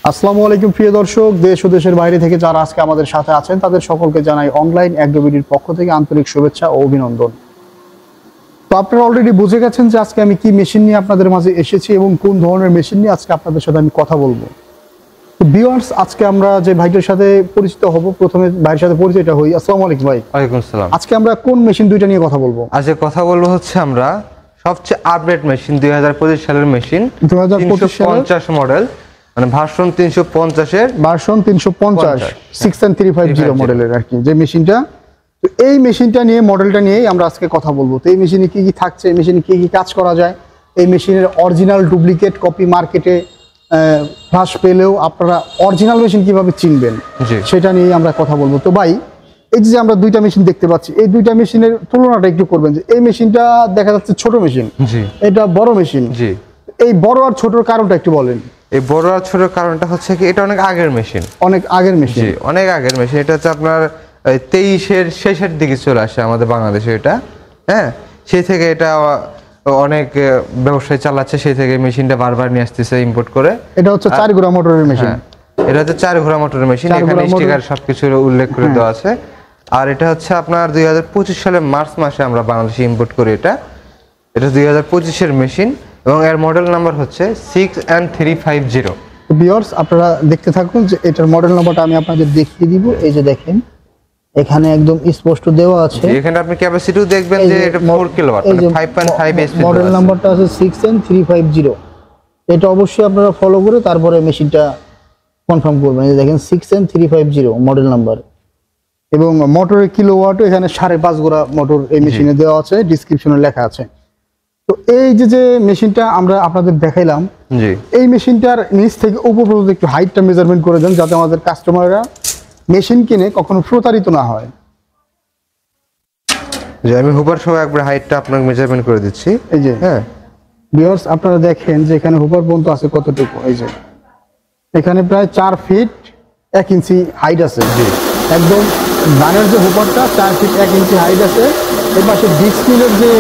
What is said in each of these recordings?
আসসালামু আলাইকুম প্রিয় দর্শক, দেশ ও দেশের বাইরে থেকে যারা আজকে আমাদের সাথে আছেন তাদের সকলকে জানাই অনলাইন অ্যাগ্রোবিডির পক্ষ থেকে আন্তরিক শুভেচ্ছা ও অভিনন্দন। তো আপনারা অলরেডি বুঝে গেছেন যে আজকে আমি কি মেশিন নিয়ে আপনাদের মাঝে এসেছি এবং কোন ধরনের মেশিন নিয়ে আজকে আপনাদের সাথে আমি কথা বলবো। তো ভিউয়ার্স, আজকে আমরা যে ভাইটার সাথে পরিচিত হব, প্রথমে ভাইয়ের সাথে পরিচয়টা হই। আসসালামু আলাইকুম ভাই। ওয়ালাইকুম আসসালাম। আজকে আমরা কোন মেশিন দুইটা নিয়ে কথা বলবো? আজকে কথা বলবো হচ্ছে আমরা সবচেয়ে আপডেট মেশিন 2025 সালের মেশিন, 2050 মডেল, মানে ভার্সন 350 এর ভার্সন 350 6N350 মডেলের আর কি যে মেশিনটা। তো এই মেশিনটা নিয়ে, মডেলটা নিয়েই আমরা আজকে কথা বলবো। তো এই মেশিনে কি কি থাকছে, এই মেশিনে কি কি কাজ করা যায়, এই মেশিনের অরিজিনাল ডুপ্লিকেট কপি মার্কেটে ফ্লাশ পেলেও আপনারা অরিজিনাল মেশিন কিভাবে চিনবেন সেটা নিয়ে আমরা কথা বলবো। তো ভাই, এই যে আমরা দুইটা মেশিন দেখতে পাচ্ছি, এই দুইটা মেশিনের তুলনাটা একটু করবেন। যে এই মেশিনটা দেখা যাচ্ছে ছোট মেশিন, এটা বড় মেশিন, এই বড় আর ছোটর কারণটা একটু বলেন। এই বড় আর ছোটর কারণটা হচ্ছে কি, এটা অনেক আগের মেশিন, অনেক আগের মেশিন, অনেক আগের মেশিন। এটা হচ্ছে আপনার 23-এর শেষের দিকে চলে আসে আমাদের বাংলাদেশে এটা। হ্যাঁ, সেই থেকে এটা অনেক ব্যবসায়ী চালাচ্ছে, সেই থেকে মেশিনটা বারবার নিয়ে আসতেছে ইম্পোর্ট করে। এটা হচ্ছে 4 ঘোড়া মোটরের মেশিন। এটা হচ্ছে 4 ঘোড়া মোটরের মেশিন, এখানে স্টিকার সবকিছু উল্লেখ করে দেওয়া আছে। আর এটা হচ্ছে আপনার 2025 সালের মার্চ মাসে আমরা বাংলাদেশে ইম্পোর্ট করি। এটা 2025 এর মেশিন এবং এর মডেল নাম্বার হচ্ছে 6N350। ভিউয়ার্স, আপনারা দেখতে থাকুন যে এটার মডেল নাম্বারটা আমি আপনাদের দেখিয়ে দিব। এই যে দেখেন, এখানে একদম স্পষ্ট দেওয়া আছে। এখানে আপনি ক্যাপাসিটিও দেখবেন যে এটা 4 কিলোওয়াট, মানে 5.5 এসপি। মডেল নাম্বারটা আছে 6N350। এটা অবশ্যই আপনারা ফলো করে তারপরে মেশিনটা কনফার্ম করবেন। এই যে দেখেন 6N350 মডেল নাম্বার, এবং মোটরের কিলোওয়াটও এখানে 5.5 ঘোড়া মোটর এই মেশিনে দেওয়া আছে, ডেসক্রিপশনে লেখা আছে। তো এই যে মেশিনটা আমরা আপনাদের দেখাইলাম, এই মেশিনটার নিচ থেকে উপর পর্যন্ত একটু হাইটটা মেজারমেন্ট করে দেন, যাতে আমাদের কাস্টমাররা মেশিন কিনে কখনো প্রতারিত না হয়। যে আমি হুপার সহ একবার হাইটটা আপনাকে মেজারমেন্ট করে দিচ্ছি। এই যে হ্যাঁ ভিউয়ার্স, আপনারা দেখেন যে এখানে হুপার পর্যন্ত আছে কতটুকু। এই যে এখানে প্রায় 4 ফিট 1 ইঞ্চি হাইট আছে। একদম ধানের যে হুপারটা 4 ফিট 1 ইঞ্চি হাইট আছে। এর পাশে ডিস্ক মিলের যে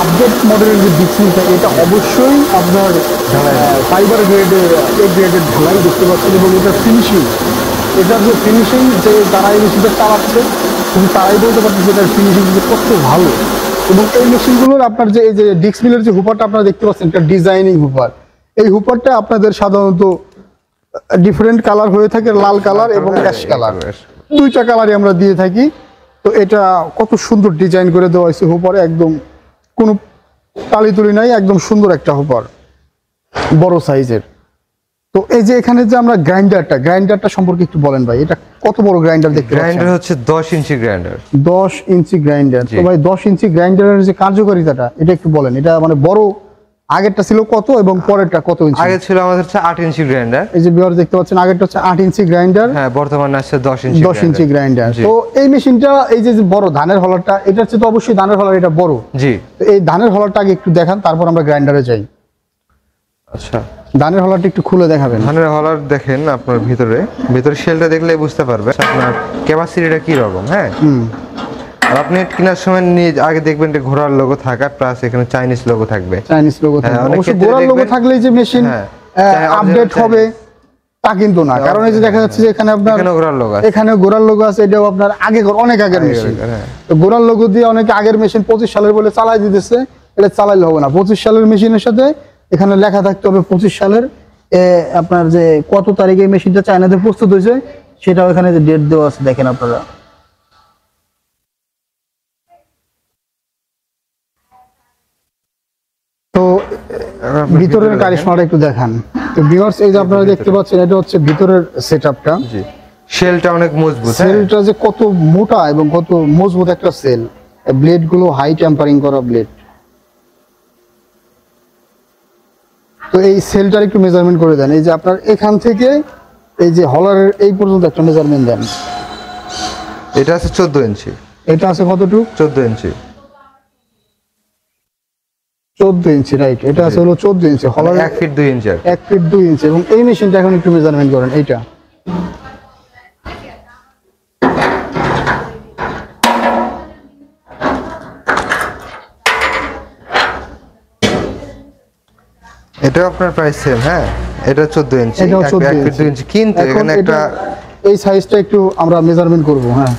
আপডেট মডেলের যে ডিস্ক মিলটা, এটা অবশ্যই আপনার ফাইবার গ্রেডের ঢালাই দেখতে পাচ্ছেন। এবং এটার ফিনিশিং, এটার যে ফিনিশিং, যে তারা এই মেশিনটা চালাচ্ছে কিন্তু তারাই বলতে পারছে যে এটার ফিনিশিং কত ভালো। এবং এই মেশিনগুলোর আপনার যে এই যে ডিস্ক মিলের যে হুপারটা আপনারা দেখতে পাচ্ছেন, এটা ডিজাইনিং হুপার। এই হুপারটা আপনাদের সাধারণত ডিফারেন্ট কালার হয়ে থাকে, লাল কালার এবং অ্যাশ কালার, দুইটা কালারই আমরা দিয়ে থাকি। তো এটা কত সুন্দর ডিজাইন করে দেওয়া হয়েছে হুপারে, একদম কোনো টালিতুলি নাই, একদম সুন্দর একটা হুপার, বড় সাইজের। তো এই যে এখানে যে আমরা গ্রাইন্ডারটা সম্পর্কে একটু বলেন ভাই, এটা কত বড় গ্রাইন্ডার দেখতে পাচ্ছেন? গ্রাইন্ডার হচ্ছে 10 ইঞ্চি গ্রাইন্ডার। 10 inch grinder. তো ভাই 10 ইঞ্চি গ্রাইন্ডারের যে কার্যকারিতাটা, এটা একটু বলেন। এটা মানে বড়, আগেরটা ছিল কত এবং পরেরটা কত ইঞ্চি? আগে ছিল আমাদের হচ্ছে 8 ইঞ্চি গ্রাইন্ডার। এই যে ভিউয়ার দেখতে পাচ্ছেন, আগেরটা হচ্ছে 8 ইঞ্চি গ্রাইন্ডার, হ্যাঁ, বর্তমানে আছে 10 ইঞ্চি গ্রাইন্ডার। তো এই মেশিনটা, এই যে বড় ধানের হলারটা, এটা হচ্ছে তো অবশ্যই ধানের হলার, এটা বড়। জি, তো এই ধানের হলারটা আগে একটু দেখান, তারপর আমরা গ্রাইন্ডারে যাই। আচ্ছা, ধানের হলারটা একটু খুলে দেখাবেন। ধানের হলার দেখেন, আপনার ভিতরে শেলটা দেখলে বুঝতে পারবে আপনার ক্যাপাসিটিটা কি রকম। হ্যাঁ, আর আপনি কেনার সময় আগে দেখবেন যে ঘোড়ার লোগো থাকা, প্লাস এখানে চাইনিজ লোগো থাকবে। চাইনিজ লোগো থাকবে, অবশ্য ঘোড়ার লোগো থাকলেই যে মেশিন আপডেট হবে তা কিন্তু না। কারণ এই যে দেখা যাচ্ছে যে এখানে আপনার এখানে ঘোড়ার লোগো আছে, এটাও আপনার অনেক আগের মেশিন। তো ঘোড়ার লোগো দিয়ে অনেক আগের মেশিন 25 সালের বলে চালাই দিতেছে, এটা চালাইলে হবে না। 25 সালের মেশিনের সাথে এখানে লেখা থাকতে হবে 25 সালের আপনার যে কত তারিখে এই মেশিনটা চায়নাতে প্রস্তুত হয়েছে, সেটাও এখানে যে ডেট দেওয়া আছে, দেখেন আপনারা। তো ভিতরের কারিশমাটা একটু দেখান। তো ভিউয়ার্স, এই যে আপনারা দেখতে পাচ্ছেন, এটা হচ্ছে ভিতরের সেটআপটা। জি, সেলটা অনেক মজবুত। সেলটা যে কত মোটা এবং কত মজবুত একটা সেল, ব্লেড গুলো হাই টেম্পারিং করা ব্লেড। তো এই সেলটার একটু মেজারমেন্ট করে দেন। এই যে আপনার এখান থেকে এই যে হলারের এই পর্যন্ত একটা মেজারমেন্ট দেন। এটা আছে 14 ইঞ্চি। এটা আছে কতটুকু? 14 ইঞ্চি। 14 ইঞ্চি, রাইট। এটা আছে হলো 14 ইঞ্চি। হলার 1 ফিট 2 ইঞ্চি। 1 ফিট 2 ইঞ্চি। এবং এই মেশিনটা এখন একটু মেজারমেন্ট করেন। এইটা এটা আপনার প্রাইস সেম। হ্যাঁ, এটা 14 ইঞ্চি, এটাও 14 1 ফিট 2 ইঞ্চি, কিন্তু এখানে একটা এই সাইজটা একটু আমরা মেজারমেন্ট করব। হ্যাঁ,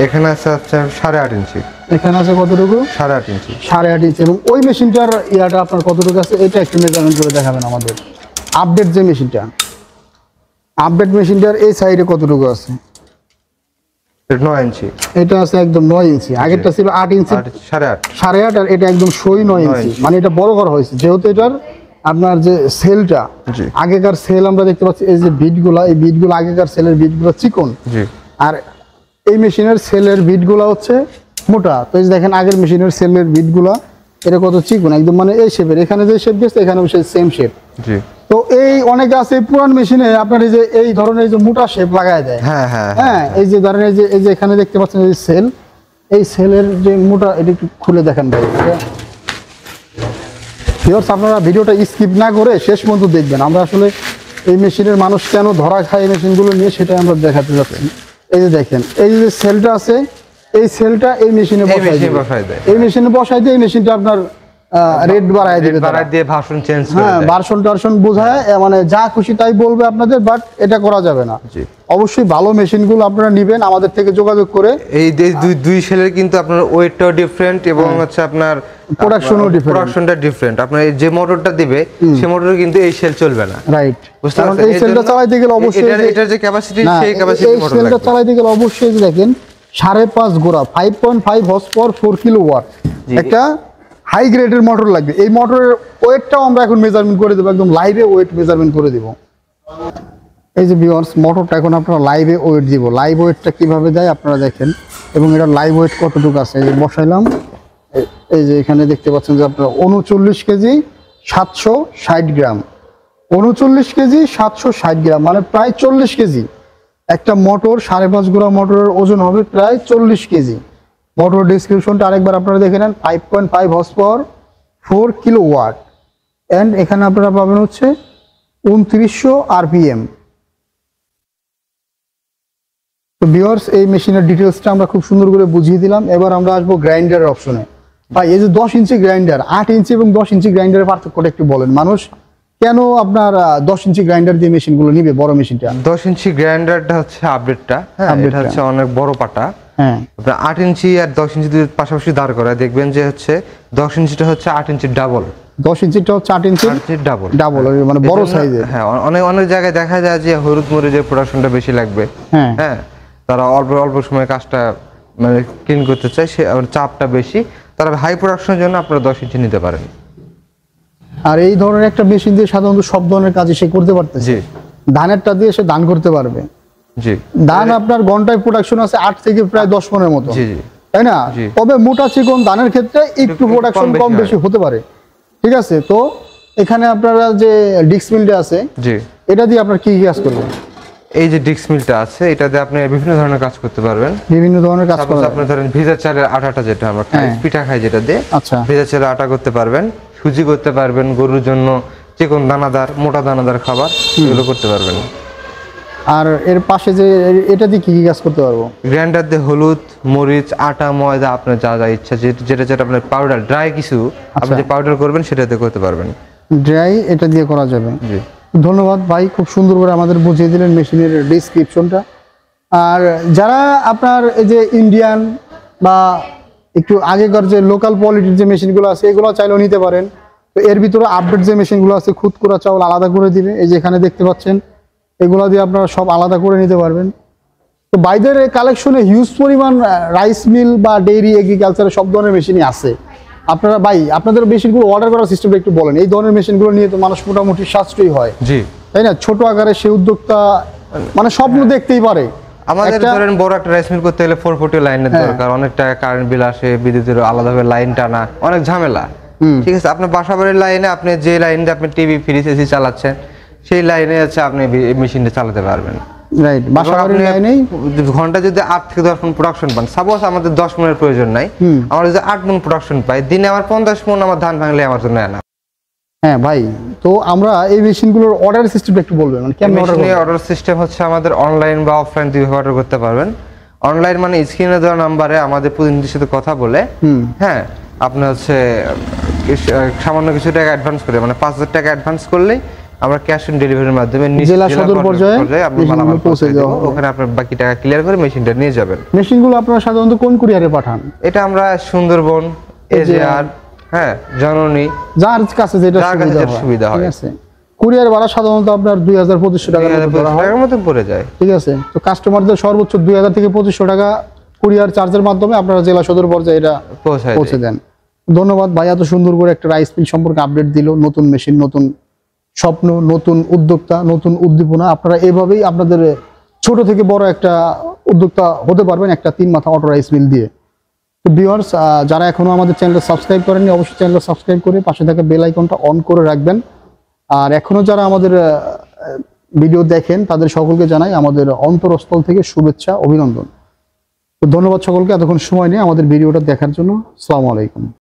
এখানে আছে 8.5 ইঞ্চি, এখানে আছে কতটুকু? 8.5 ইঞ্চি, 8.5 ইঞ্চি। এবং ওই মেশিনটার ইয়াটা আপনার কতটুকু আছে এটা একটু মেজারমেন্ট করে দেখাবেন আমাদের। আপডেট যে মেশিনটা, আপডেট মেশিনটার এই সাইডে কতটুকু আছে? 9 ইঞ্চি, এটা আছে একদম 9 ইঞ্চি। আগেরটা ছিল 8 ইঞ্চি, 8.5, 8.5, আর এটা একদম সই 9 ইঞ্চি। মানে এটা বড় করা হয়েছে যেহেতু এটার আপনার যে সেলটা, জি, আগেকার সেল আমরা দেখতে পাচ্ছি এই যে বিটগুলা, এই বিটগুলো আগেকার সেলের বিটগুলো চিকন, জি, আর এই মেশিনের সেলের বিটগুলা হচ্ছে মোটা। তো এই যে দেখেন আগের মেশিনের সেলের বিটগুলা এটা কত চিকন একদম, মানে এই শেপের, এখানে যে শেপ গেছে এখানেও সেই সেম শেপ। জি। তো এই অনেকে আছে পুরান মেশিনে আপনার এই যে এই ধরনের যে মোটা শেপ লাগায় দেয়। হ্যাঁ হ্যাঁ হ্যাঁ, এই যে ধরেন এই যে এখানে দেখতে পাচ্ছেন এই সেল, এই সেলের যে মোটা, এটা একটু খুলে দেখেন ভাই। ভিউয়ার্স, আপনারা ভিডিওটা স্কিপ না করে শেষ পর্যন্ত দেখবেন। আমরা আসলে এই মেশিনের মানুষ কেন ধরা খায় এই মেশিনগুলো নিয়ে সেটা আমরা দেখাতে যাচ্ছি। এই যে দেখেন এই যে সেলটা আছে, এই সেলটা এই মেশিনে বসায় দেয়, এই মেশিনে বসায় দিয়ে এই মেশিনটা আপনার রেট বাড়ায় দিবে, বাড়ায় দিয়ে ভার্সন চেঞ্জ করে হ্যাঁ, দেয়। ভার্সন টার্সন বোঝায়, মানে যা খুশি তাই বলবে আপনাদের, বাট এটা করা যাবে না। জি। অবশ্যই ভালো মেশিনগুলো আপনারা নেবেন আমাদের থেকে যোগাযোগ করে। এই দুই সেলের কিন্তু আপনার ওয়েটটাও ডিফারেন্ট এবং হচ্ছে আপনার প্রোডাকশনও ডিফারেন্ট, প্রোডাকশনটা ডিফারেন্ট। আপনার এই যে মোটরটা দিবে সেই মোটরে কিন্তু এই সেল চলবে না, রাইট? বুঝতে কারণ পারছেন? এই সেলটা চালাইতে গেলে অবশ্যই এটার যে ক্যাপাসিটি সেই এই ক্যাপাসিটি মোটর সেলটা লাগবে। চালাইতে গেলে অবশ্যই যে দেখেন 5.5 গোড়া 5.5 হর্স পাওয়ার 4 কিলোওয়াট একটা হাই গ্রেডের মোটর লাগবে। এই মোটরের ওয়েটটাও আমরা এখন মেজারমেন্ট করে দেবো, একদম লাইভে ওয়েট মেজারমেন্ট করে দেবো। এই যে ভিউয়ার্স, মোটরটা এখন আপনারা লাইভে ওয়েট দিব। লাইভ ওয়েটটা কিভাবে দেয় আপনারা দেখেন, এবং এটা লাইভ ওয়েট কতটুকু আছে এই যে বসাইলাম। এই যে এখানে দেখতে পাচ্ছেন যে আপনারা 39 কেজি 760 গ্রাম, 39 কেজি 760 গ্রাম, মানে প্রায় 40 কেজি। একটা মোটর 5.5 গোড়া মোটরের ওজন হবে প্রায় 40 কেজি। মোটর ডিসক্রিপশনটা আরেকবার আপনারা দেখে নেন। 5.5 হর্স পাওয়ার 4 কিলোওয়াট, অ্যান্ড এখানে আপনারা পাবেন হচ্ছে 2900 আরপিএম। তো ভিউয়ার্স, এই মেশিনের ডিটেলসটা আমরা খুব সুন্দর করে বুঝিয়ে দিলাম। এবার আমরা আসবো গ্রাইন্ডারের অপশনে। ভাই, এই যে 10 ইঞ্চি গ্রাইন্ডার, 8 ইঞ্চি এবং 10 ইঞ্চি গ্রাইন্ডারের পার্থক্যটা একটু বলেন। মানুষ কেন আপনার 10 ইঞ্চি গ্রাইন্ডার দিয়ে মেশিনগুলো নিবে, বড় মেশিনটা? 10 ইঞ্চি গ্রাইন্ডারটা হচ্ছে আপডেটটা, হ্যাঁ, এটা হচ্ছে অনেক বড় পাটা। হ্যাঁ, আপনার 8 ইঞ্চি আর 10 ইঞ্চি দুই পাশাপাশি দাঁড় করায় দেখবেন যে হচ্ছে 10 ইঞ্চিটা হচ্ছে 8 ইঞ্চির ডাবল, 10 ইঞ্চিটা হচ্ছে 8 ইঞ্চির ডাবল, ডাবল, মানে বড় সাইজের। হ্যাঁ, অনেক অনেক জায়গায় দেখা যায় যে হলুদ মরিচের প্রোডাকশনটা বেশি লাগবে, হ্যাঁ, হ্যাঁ, তারা অল্প অল্প সময় কাজটা মানে ক্লিন করতে চায়, সে চাপটা বেশি, তারা হাই প্রোডাকশনের জন্য আপনারা 10 ইঞ্চি নিতে পারেন। আর এই ধরনের একটা মেশিন দিয়ে সাধারণত সব ধরনের কাজই সে করতে পারতেছে। জি, ধানেরটা দিয়ে সে ধান করতে পারবে। জি, ধান আপনার ঘন্টায় প্রোডাকশন আছে 8 থেকে প্রায় 10 মনের মতো, জি, জি, তাই না? জি। তবে মোটা চিকন ধানের ক্ষেত্রে একটু প্রোডাকশন কম বেশি হতে পারে, ঠিক আছে? তো এখানে আপনারা যে ডিক্স মিলটা আছে, জি, এটা দিয়ে আপনার কি কি কাজ করবেন? এই যে ডিক্স মিলটা আছে, এটা দিয়ে আপনি বিভিন্ন ধরনের কাজ করতে পারবেন। বিভিন্ন ধরনের কাজ করা আপনি ধরেন ভিজা চালের আটাটা, যেটা আমরা খাই, পিঠা খাই, যেটা দিয়ে আচ্ছা, ভিজা চালের আটা করতে পারবেন, সুজি করতে পারবেন, গরুর জন্য চিকন দানাদার মোটা দানাদার খাবার এগুলো করতে পারবেন। আর এর পাশে যে এটা দিয়ে কি কি কাজ করতে পারবো? গ্রাইন্ডার দিয়ে হলুদ মরিচ আটা ময়দা আপনার যা যা ইচ্ছা, যেটা যেটা আপনার পাউডার ড্রাই কিছু আপনি যে পাউডার করবেন সেটাতে করতে পারবেন। ড্রাই এটা দিয়ে করা যাবে। জি, ধন্যবাদ ভাই, খুব সুন্দর করে আমাদের বুঝিয়ে দিলেন মেশিনের ডেসক্রিপশনটা। আর যারা আপনার এই যে ইন্ডিয়ান বা একটু আগেকার যে লোকাল কোয়ালিটির যে মেশিনগুলো আছে এগুলো চাইলেও নিতে পারেন। তো এর ভিতরে আপডেট যে মেশিনগুলো আছে খুদকুড়া চাউল আলাদা করে দিবে, এই যে এখানে দেখতে পাচ্ছেন, এগুলো দিয়ে আপনারা সব আলাদা করে নিতে পারবেন। তো বাইদের কালেকশনে হিউজ পরিমাণ রাইস মিল বা ডেইরি এগ্রিকালচারের সব ধরনের মেশিনই আছে। আপনারা ভাই আপনাদের মেশিনগুলো অর্ডার করার সিস্টেমটা একটু বলেন। এই ধরনের মেশিনগুলো নিয়ে তো মানুষ মোটামুটি সাশ্রয়ী হয়, জি, তাই না? ছোট আকারে সে উদ্যোক্তা মানে স্বপ্ন দেখতেই পারে। আমাদের ধরেন বড় একটা রাইস মিল করতে গেলে 440 লাইনের দরকার, অনেক টাকা কারেন্ট বিল আসে, বিদ্যুতের আলাদাভাবে লাইন টানা অনেক ঝামেলা, ঠিক আছে? আপনার বাসাবাড়ির লাইনে আপনি যে লাইন দিয়ে আপনি টিভি ফ্রিজ এসি চালাচ্ছেন সেই লাইনে আছে আপনি মেশিনটা চালাতে পারবেন, রাইট? বাসাবাড়ির লাইনেই ঘন্টা যদি 8 থেকে 10 মণ প্রোডাকশন পান, সাপোজ আমাদের 10 মণের প্রয়োজন নাই, আমরা যদি 8 মণ প্রোডাকশন পাই, দিনে আমার 50 মণ আমার ধান ভাঙলে আমার জন্য না। হ্যাঁ ভাই, তো আমরা এই মেশিনগুলোর অর্ডার সিস্টেমটা একটু বলবেন, মানে কেমন অর্ডার সিস্টেম হচ্ছে আমাদের অনলাইন বা অফলাইন দুইভাবে অর্ডার করতে পারবেন। অনলাইন মানে স্ক্রিনে দেওয়া নাম্বারে আমাদের প্রতিনিধির সাথে কথা বলে, হ্যাঁ, আপনি হচ্ছে সামান্য কিছু টাকা অ্যাডভান্স করে, মানে 5,000 টাকা অ্যাডভান্স করলেই আমরা ক্যাশ অন ডেলিভারির মাধ্যমে জেলা সদর পর্যায়ে আপনি মালামাল পৌঁছে দেব, ওখানে আপনার বাকি টাকা ক্লিয়ার করে মেশিনটা নিয়ে যাবেন। মেশিনগুলো আপনারা সাধারণত কোন কুরিয়ারে পাঠান? এটা আমরা সুন্দরবন, এজেআর, হ্যাঁ জননী, যার কাছে যেটা সুবিধা হয়। ঠিক আছে। কুরিয়ার ভাড়া সাধারণত আপনার 2,000-2,500 টাকার মতো পড়ে যায়। ঠিক আছে। তো কাস্টমারদের সর্বোচ্চ 2,000 থেকে 2,500 টাকা কুরিয়ার চার্জের মাধ্যমে আপনারা জেলা সদর পর্যায়ে এটা পৌঁছে দেন। ধন্যবাদ ভাই, এত সুন্দর করে একটা রাইস মিল সম্পর্কে আপডেট দিল। নতুন মেশিন, নতুন স্বপ্ন, নতুন উদ্যোক্তা, নতুন উদ্দীপনা। আপনারা এভাবেই আপনাদের ছোট থেকে বড় একটা উদ্যোক্তা হতে পারবেন একটা 3 মাথা অটো রাইস মিল দিয়ে। তো ভিউয়ার্স, যারা এখনো আমাদের চ্যানেলটা সাবস্ক্রাইব করেননি অবশ্যই চ্যানেলটা সাবস্ক্রাইব করে পাশে থাকা বেল আইকনটা অন করে রাখবেন। আর এখনো যারা আমাদের ভিডিও দেখেন তাদের সকলকে জানাই আমাদের অন্তরস্থল থেকে শুভেচ্ছা, অভিনন্দন। তো ধন্যবাদ সকলকে এতক্ষণ সময় নিয়ে আমাদের ভিডিওটা দেখার জন্য। আসসালামু আলাইকুম।